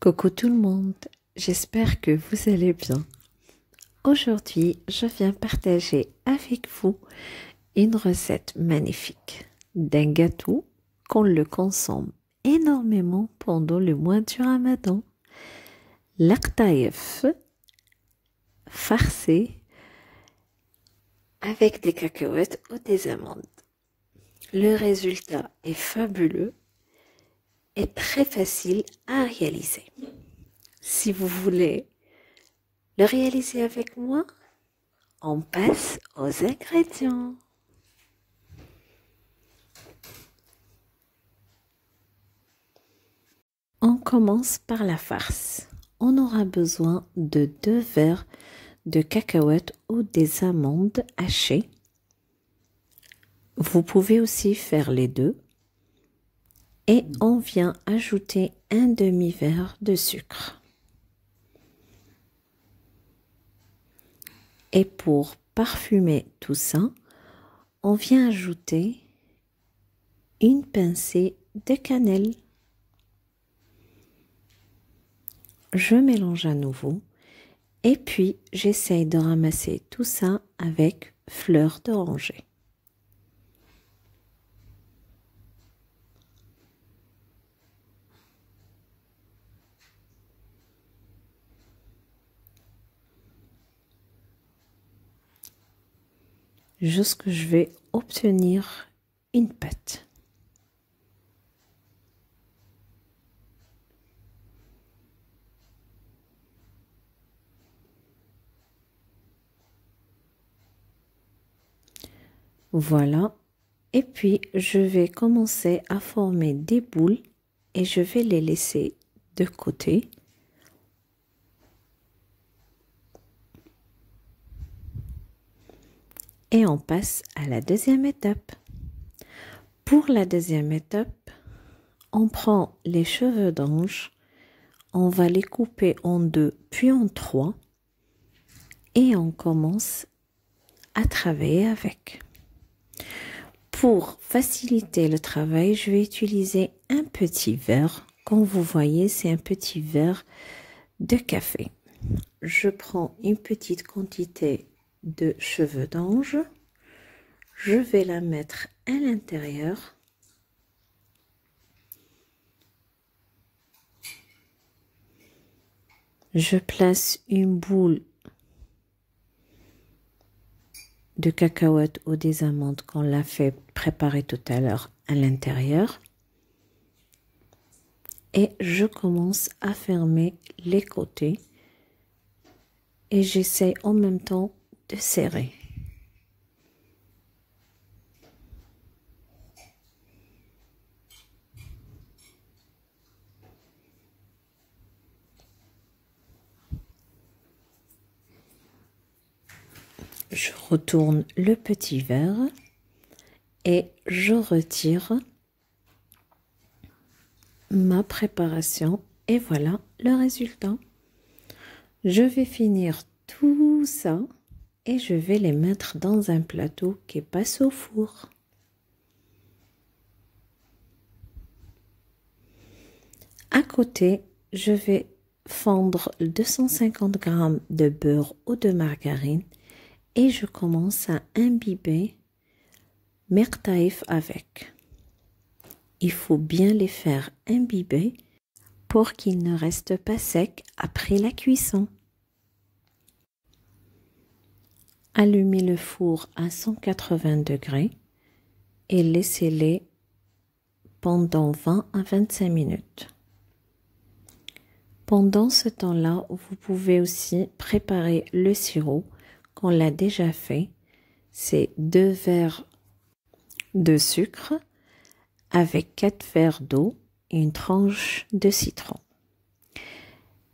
Coucou tout le monde, j'espère que vous allez bien. Aujourd'hui, je viens partager avec vous une recette magnifique d'un gâteau qu'on le consomme énormément pendant le mois du Ramadan. L'aqtaïf farcé avec des cacahuètes ou des amandes. Le résultat est fabuleux et très facile à réaliser. Si vous voulez le réaliser avec moi, on passe aux ingrédients. On commence par la farce. On aura besoin de 2 verres de cacahuètes ou des amandes hachées. Vous pouvez aussi faire les deux. Et on vient ajouter un demi-verre de sucre. Et pour parfumer tout ça, on vient ajouter une pincée de cannelle. Je mélange à nouveau et puis j'essaye de ramasser tout ça avec fleur d'oranger. Jusque je vais obtenir une pâte. Voilà. Et puis, je vais commencer à former des boules et je vais les laisser de côté. Et on passe à la deuxième étape. Pour la deuxième étape, on prend les cheveux d'ange, on va les couper en 2 puis en 3 et on commence à travailler avec. Pour faciliter le travail, je vais utiliser un petit verre. Comme vous voyez, c'est un petit verre de café. Je prends une petite quantité de cheveux d'ange. Je vais la mettre à l'intérieur. Je place une boule de cacahuètes ou des amandes qu'on l'a fait préparer tout à l'heure à l'intérieur. Et je commence à fermer les côtés. Et j'essaie en même temps de serrer. Je retourne le petit verre et je retire ma préparation et voilà le résultat. Je vais finir tout ça et je vais les mettre dans un plateau qui passe au four. À côté, je vais fondre 250 g de beurre ou de margarine et je commence à imbiber mes qtaïf avec. Il faut bien les faire imbiber pour qu'ils ne restent pas secs après la cuisson. Allumez le four à 180 degrés et laissez-les pendant 20 à 25 minutes. Pendant ce temps-là, vous pouvez aussi préparer le sirop qu'on l'a déjà fait. C'est 2 verres de sucre avec 4 verres d'eau et une tranche de citron.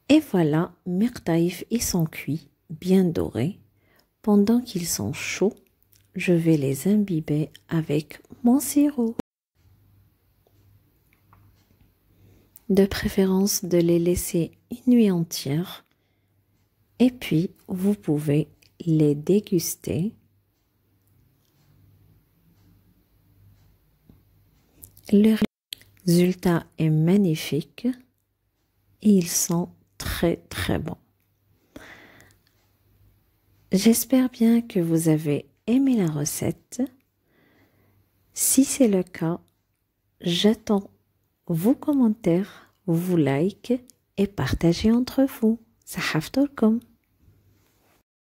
Et voilà, mes qtaïf, ils sont cuits, bien dorés. Pendant qu'ils sont chauds, je vais les imbiber avec mon sirop. De préférence de les laisser une nuit entière. Et puis, vous pouvez les déguster. Le résultat est magnifique. et ils sont très très bons. J'espère bien que vous avez aimé la recette. Si c'est le cas, j'attends vos commentaires, vos likes et partagez entre vous. Sahaftourkom.